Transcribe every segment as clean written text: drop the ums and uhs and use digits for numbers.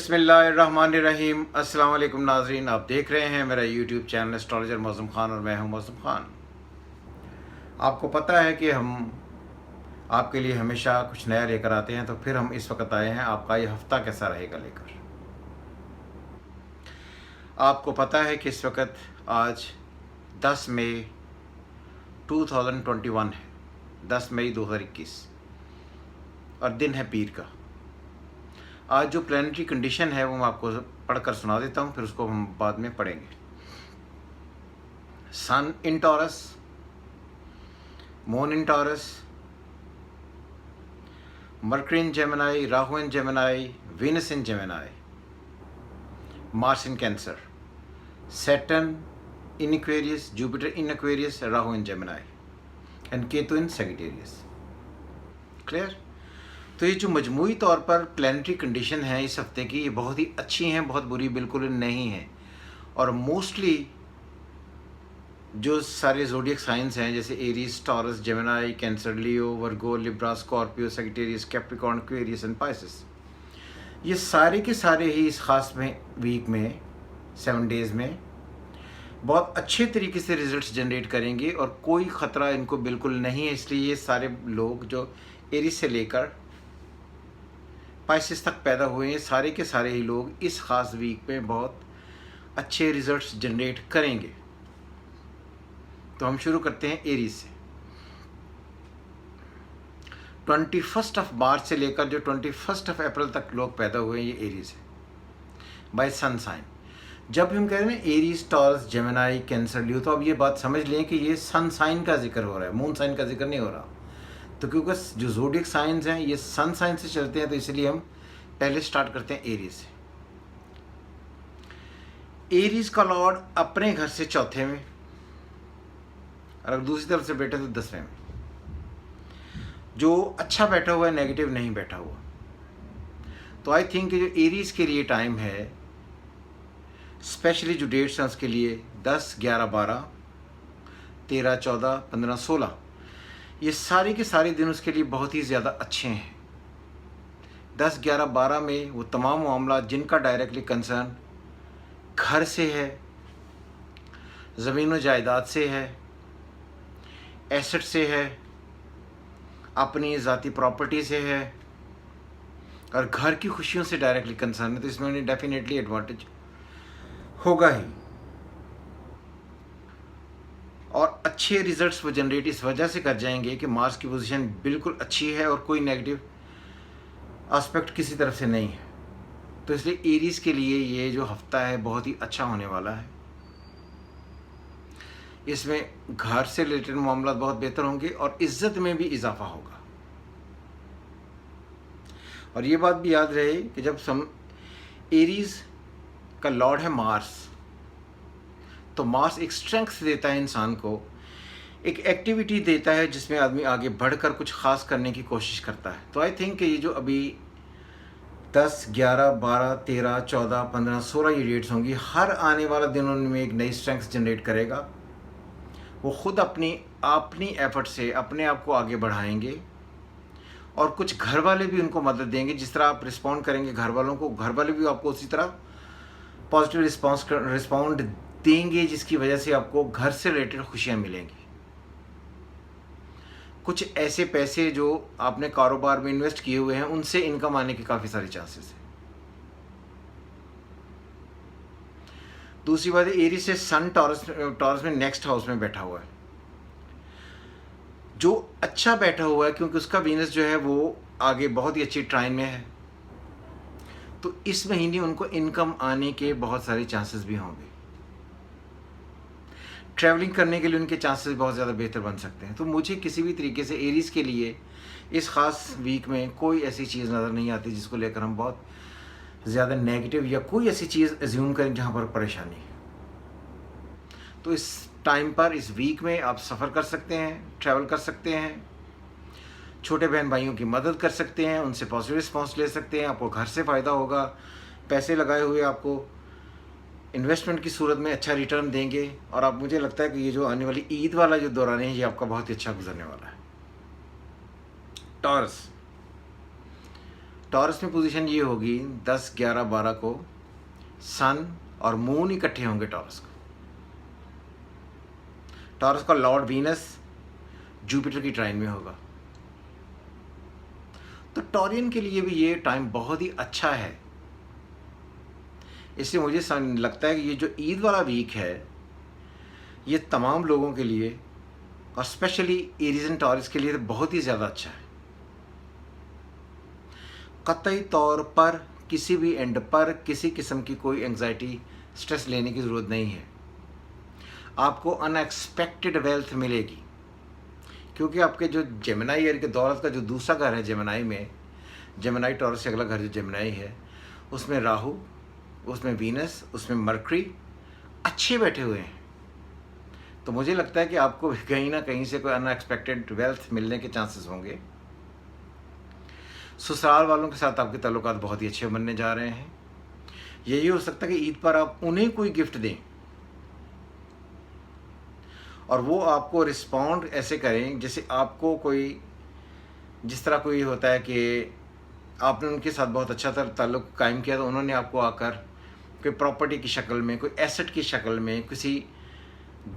बिस्मिल्लाहिर्रहमानिर्रहीम। अस्सलाम वालेकुम नाज़रीन, आप देख रहे हैं मेरा YouTube channel astrologer Mauzam Khan और मैं हूं मौज़म ख़ान। आपको पता है कि हम आपके लिए हमेशा कुछ नया लेकर आते हैं, तो फिर हम इस वक्त आए हैं आपका ये हफ़्ता कैसा रहेगा लेकर। आपको पता है कि इस वक्त आज 10 मई 2021 है, 10 मई 2021 और दिन है पीर का। आज जो प्लानिटरी कंडीशन है वो मैं आपको पढ़कर सुना देता हूँ, फिर उसको हम बाद में पढ़ेंगे। Sun in Taurus, moon in Taurus, Mercury in Gemini, Rahu in Gemini, Venus in Gemini, Mars in Cancer, Saturn in Aquarius, Jupiter in Aquarius, Rahu in Gemini and Ketu in Sagittarius. Clear? तो ये जो मजमूई तौर पर प्लानिटरी कंडीशन है इस हफ्ते की, ये बहुत ही अच्छी हैं, बहुत बुरी बिल्कुल नहीं है। और मोस्टली जो सारे ज़ोडियक साइंस हैं जैसे Aries, taurus, Gemini, cancer, Leo, Virgo, Libra, Scorpio, Sagittarius, Capricorn, Aquarius and Pisces, ये सारे के सारे ही इस खास में वीक में 7 डेज़ में बहुत अच्छे तरीके से रिजल्ट्स जनरेट करेंगे और कोई ख़तरा इनको बिल्कुल नहीं है। इसलिए ये सारे लोग जो एरीज से लेकर पाइसेस तक पैदा हुए हैं, सारे के सारे ही लोग इस ख़ास वीक में बहुत अच्छे रिजल्ट्स जनरेट करेंगे। तो हम शुरू करते हैं एरीज से। 21 मार्च से लेकर जो 21 अप्रैल तक लोग पैदा हुए हैं, ये एरीज है बाय सन साइन। जब हम कह रहे हैं ना एरीज, टॉरस, जेमिनी, कैंसर, लियो, तो अब ये बात समझ लें कि ये सन साइन का जिक्र हो रहा है, मून साइन का जिक्र नहीं हो रहा। तो क्योंकि जो ज़ोडियक साइंस हैं ये सन साइन से चलते हैं, तो इसलिए हम पहले स्टार्ट करते हैं एरीज से। एरीज का लॉर्ड अपने घर से चौथे में, और अगर दूसरी तरफ से बैठे तो 10वें में। जो अच्छा बैठा हुआ है, नेगेटिव नहीं बैठा हुआ। तो आई थिंक जो एरीज के लिए टाइम है, स्पेशली जो डेट्स हैं उसके लिए 10, 11, 12, 13, 14, 15, 16, ये सारे के सारे दिन उसके लिए बहुत ही ज़्यादा अच्छे हैं। 10, 11, 12 में वो तमाम मामला जिनका डायरेक्टली कंसर्न घर से है, ज़मीन व जायदाद से है, एसेट से है, अपनी ज़ाती प्रॉपर्टी से है और घर की खुशियों से डायरेक्टली कंसर्न है, तो इसमें उन्हें डेफिनेटली एडवांटेज होगा ही। और अच्छे रिजल्ट्स वो जनरेट इस वजह से कर जाएंगे कि मार्स की पोजीशन बिल्कुल अच्छी है और कोई नेगेटिव एस्पेक्ट किसी तरफ से नहीं है। तो इसलिए एरीज के लिए ये जो हफ्ता है बहुत ही अच्छा होने वाला है। इसमें घर से रिलेटेड मामला बहुत बेहतर होंगे और इज्जत में भी इजाफा होगा। और ये बात भी याद रहे कि जब एरीज का लॉर्ड है मार्स, तो मार्स एक स्ट्रेंथ देता है इंसान को, एक एक्टिविटी देता है जिसमें आदमी आगे बढ़कर कुछ ख़ास करने की कोशिश करता है। तो आई थिंक ये जो अभी 10, 11, 12, 13, 14, 15, 16 ये डेट्स होंगी, हर आने वाला दिन उनमें एक नई स्ट्रेंथ जनरेट करेगा। वो ख़ुद अपनी एफर्ट से अपने आप को आगे बढ़ाएंगे और कुछ घर वाले भी उनको मदद देंगे। जिस तरह आप रिस्पॉन्ड करेंगे घर वालों को, घर वाले भी आपको उसी तरह पॉजिटिव रिस्पॉन्ड देंगे, जिसकी वजह से आपको घर से रिलेटेड खुशियाँ मिलेंगी। कुछ ऐसे पैसे जो आपने कारोबार में इन्वेस्ट किए हुए हैं उनसे इनकम आने के काफ़ी सारे चांसेस हैं। दूसरी बात है, एरीज से सन टॉरस में नेक्स्ट हाउस में बैठा हुआ है, जो अच्छा बैठा हुआ है क्योंकि उसका वीनस जो है वो आगे बहुत ही अच्छी ट्राइन में है। तो इस महीने उनको इनकम आने के बहुत सारे चांसेस भी होंगे। ट्रैवलिंग करने के लिए उनके चांसेस बहुत ज़्यादा बेहतर बन सकते हैं। तो मुझे किसी भी तरीके से एरीज के लिए इस ख़ास वीक में कोई ऐसी चीज़ नज़र नहीं आती जिसको लेकर हम बहुत ज़्यादा नेगेटिव या कोई ऐसी चीज़ एज्यूम करें जहाँ पर परेशानी है। तो इस टाइम पर, इस वीक में आप सफ़र कर सकते हैं, ट्रैवल कर सकते हैं, छोटे बहन भाइयों की मदद कर सकते हैं, उनसे पॉजिटिव रिस्पॉन्स ले सकते हैं, आपको घर से फ़ायदा होगा, पैसे लगाए हुए आपको इन्वेस्टमेंट की सूरत में अच्छा रिटर्न देंगे। और अब मुझे लगता है कि ये जो आने वाली ईद वाला जो दौरान है ये आपका बहुत ही अच्छा गुजरने वाला है। टॉरस में पोजीशन ये होगी 10, 11, 12 को सन और मून इकट्ठे होंगे टॉरस को। टॉरस का लॉर्ड वीनस जुपिटर की ट्राइन में होगा। तो टॉरियन के लिए भी ये टाइम बहुत ही अच्छा है। इसलिए मुझे लगता है कि ये जो ईद वाला वीक है ये तमाम लोगों के लिए और स्पेशली एरीज एंड टॉरस के लिए तो बहुत ही ज़्यादा अच्छा है। कतई तौर पर किसी भी एंड पर किसी किस्म की कोई एंग्जाइटी स्ट्रेस लेने की ज़रूरत नहीं है। आपको अनएक्सपेक्टेड वेल्थ मिलेगी, क्योंकि आपके जो जेमिनाई ईयर के दौलत का जो दूसरा घर है जेमिनाई में, जेमिनाई टॉरस से अगला घर जो जेमिनाई है, उसमें राहु, उसमें वीनस, उसमें मरकरी अच्छे बैठे हुए हैं। तो मुझे लगता है कि आपको कहीं ना कहीं से कोई अनएक्सपेक्टेड वेल्थ मिलने के चांसेस होंगे। ससुराल वालों के साथ आपके ताल्लुकात बहुत ही अच्छे बनने जा रहे हैं। यही हो सकता है कि ईद पर आप उन्हें कोई गिफ्ट दें और वो आपको रिस्पॉन्ड ऐसे करें जैसे आपको कोई, जिस तरह कोई होता है कि आपने उनके साथ बहुत अच्छा ताल्लुक कायम किया तो उन्होंने आपको आकर कोई प्रॉपर्टी की शक्ल में, कोई एसेट की शक्ल में, किसी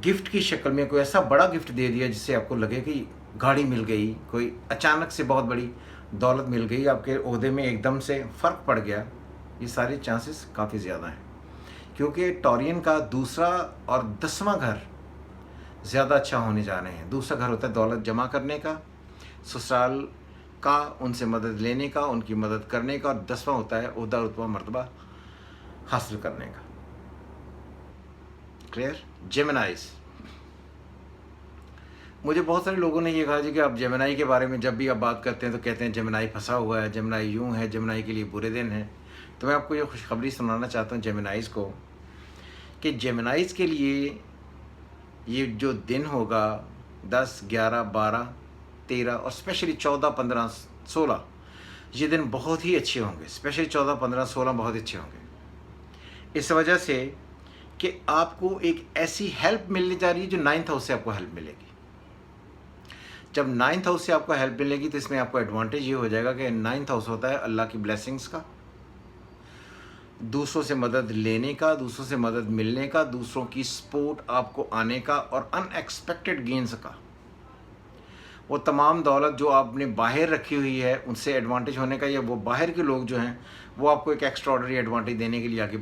गिफ्ट की शक्ल में कोई ऐसा बड़ा गिफ्ट दे दिया जिससे आपको लगे कि गाड़ी मिल गई, कोई अचानक से बहुत बड़ी दौलत मिल गई, आपके ओहदे में एकदम से फ़र्क पड़ गया। ये सारे चांसेस काफ़ी ज़्यादा हैं, क्योंकि टॉरियन का दूसरा और 10वां घर ज़्यादा अच्छा होने जा रहे हैं। दूसरा घर होता है दौलत जमा करने का, ससुराल का, उनसे मदद लेने का, उनकी मदद करने का, और 10वां होता है ओहदा, रुतबा, मर्तबा हासिल करने का। क्लियर? जेमिनाइज, मुझे बहुत सारे लोगों ने ये कहा जी कि आप जेमिनाई के बारे में जब भी आप बात करते हैं तो कहते हैं जेमिनाई फंसा हुआ है, जेमिनाई यूँ है, जेमिनाई के लिए बुरे दिन हैं। तो मैं आपको ये खुशखबरी सुनाना चाहता हूँ जेमिनाइज़ को कि जेमिनाइज़ के लिए ये जो दिन होगा 10, 11, 12, 13 और स्पेशली 14, 15, 16, ये दिन बहुत ही अच्छे होंगे। स्पेशली 14, 15, 16 बहुत अच्छे होंगे इस वजह से कि आपको एक ऐसी हेल्प मिलने जा रही है जो 9th हाउस से आपको हेल्प मिलेगी। जब 9th हाउस से आपको हेल्प मिलेगी तो इसमें आपको एडवांटेज ये हो जाएगा कि 9th हाउस होता है अल्लाह की ब्लेसिंग्स का, दूसरों से मदद लेने का, दूसरों से मदद मिलने का, दूसरों की सपोर्ट आपको आने का और अनएक्सपेक्टेड गेंस का। वो तमाम दौलत जो आपने बाहर रखी हुई है उनसे एडवांटेज होने का, या वो बाहर के लोग जो हैं वो आपको एक एक्स्ट्राऑर्डिनरी एडवांटेज देने के लिए आगे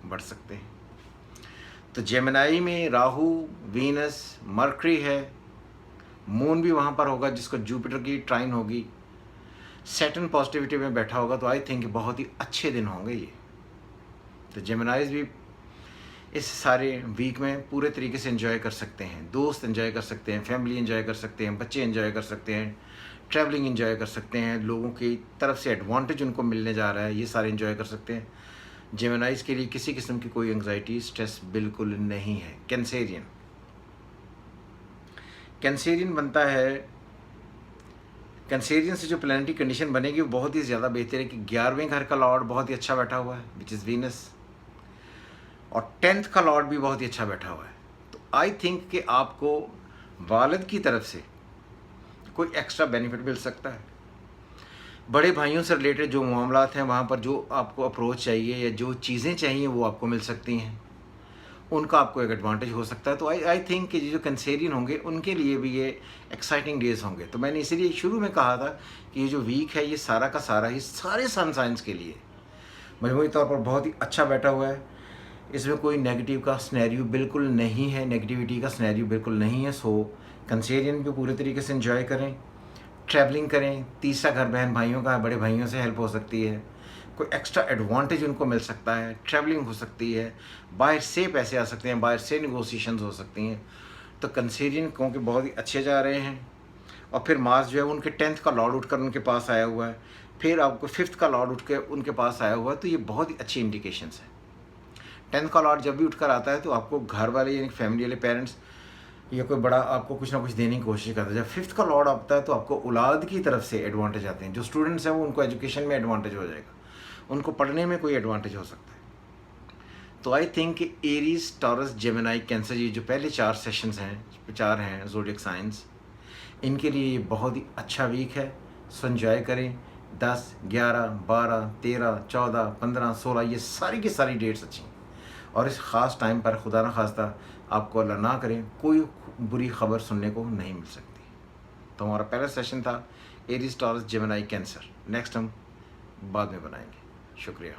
बढ़ सकते हैं। तो जेमिनाई में राहु, वीनस, मरकरी है, मून भी वहाँ पर होगा जिसको जुपिटर की ट्राइन होगी, सैटर्न पॉजिटिविटी में बैठा होगा। तो आई थिंक बहुत ही अच्छे दिन होंगे ये। तो जेमिनाइज भी इस सारे वीक में पूरे तरीके से एंजॉय कर सकते हैं, दोस्त एंजॉय कर सकते हैं, फैमिली एंजॉय कर सकते हैं, बच्चे एंजॉय कर सकते हैं, ट्रैवलिंग एंजॉय कर सकते हैं, लोगों की तरफ से एडवांटेज उनको मिलने जा रहा है, ये सारे एंजॉय कर सकते हैं। जेमिनाइज के लिए किसी किस्म की कोई एंग्जाइटी, स्ट्रेस बिल्कुल नहीं है। कैंसेरियन बनता है, कैंसेरियन से जो प्लैनेटरी कंडीशन बनेगी वो बहुत ही ज़्यादा बेहतर है कि 11वें घर का लॉर्ड बहुत ही अच्छा बैठा हुआ है विच इज़ वीनस, और 10th का लॉर्ड भी बहुत ही अच्छा बैठा हुआ है। तो आई थिंक कि आपको वालिद की तरफ से कोई एक्स्ट्रा बेनिफिट मिल सकता है। बड़े भाइयों से रिलेटेड जो मामलात हैं वहाँ पर जो आपको अप्रोच चाहिए या जो चीज़ें चाहिए वो आपको मिल सकती हैं, उनका आपको एक एडवांटेज हो सकता है। तो आई थिंक कि जो कैंसेरियन होंगे उनके लिए भी ये एक्साइटिंग डेज होंगे। तो मैंने इसीलिए शुरू में कहा था कि ये जो वीक है ये सारा का सारा ही सारे सन साइंस के लिए मजमूई तौर पर बहुत ही अच्छा बैठा हुआ है। इसमें कोई नेगेटिव का स्नैरियो बिल्कुल नहीं है, नेगेटिविटी का स्नैरियो बिल्कुल नहीं है। सो कैंसेरियन भी पूरे तरीके से एंजॉय करें, ट्रैवलिंग करें। तीसरा घर बहन भाइयों का, बड़े भाइयों से हेल्प हो सकती है, कोई एक्स्ट्रा एडवांटेज उनको मिल सकता है, ट्रैवलिंग हो सकती है, बाहर से पैसे आ सकते हैं, बाहर से नेगोशिएशंस हो सकती हैं। तो कैंसेरियन क्योंकि बहुत ही अच्छे जा रहे हैं। और फिर मार्स जो है उनके 10th का लॉर्ड उठकर उनके पास आया हुआ है, फिर आपको 5th का लॉर्ड उठ के उनके पास आया हुआ है। तो ये बहुत ही अच्छी इंडिकेशंस है। 10th का लॉर्ड जब भी उठकर आता है तो आपको घर वाले यानी फैमिली वाले पेरेंट्स या कोई बड़ा आपको कुछ ना कुछ देने की कोशिश करता है। जब 5th का लॉर्ड आता है तो आपको औलाद की तरफ से एडवांटेज आते हैं। जो स्टूडेंट्स हैं वो उनको एजुकेशन में एडवांटेज हो जाएगा, उनको पढ़ने में कोई एडवांटेज हो सकता है। तो आई थिंक कि एरीज, टॉरस, जेमिनाई, कैंसर, ये जो पहले 4 सेशंस हैं, 4 हैं ज़ोडिएक साइंस, इनके लिए ये बहुत ही अच्छा वीक है। सो एंजॉय करें, 10, 11, 12, 13, 14, 15, 16 ये सारी की सारी डेट्स अच्छी हैं। और इस ख़ास टाइम पर खुदा न खास्ता आपको अल्लाह ना करें कोई बुरी खबर सुनने को नहीं मिल सकती। तो हमारा पहला सेशन था Aries, taurus, Gemini, cancer. Next हम बाद में बनाएंगे। शुक्रिया।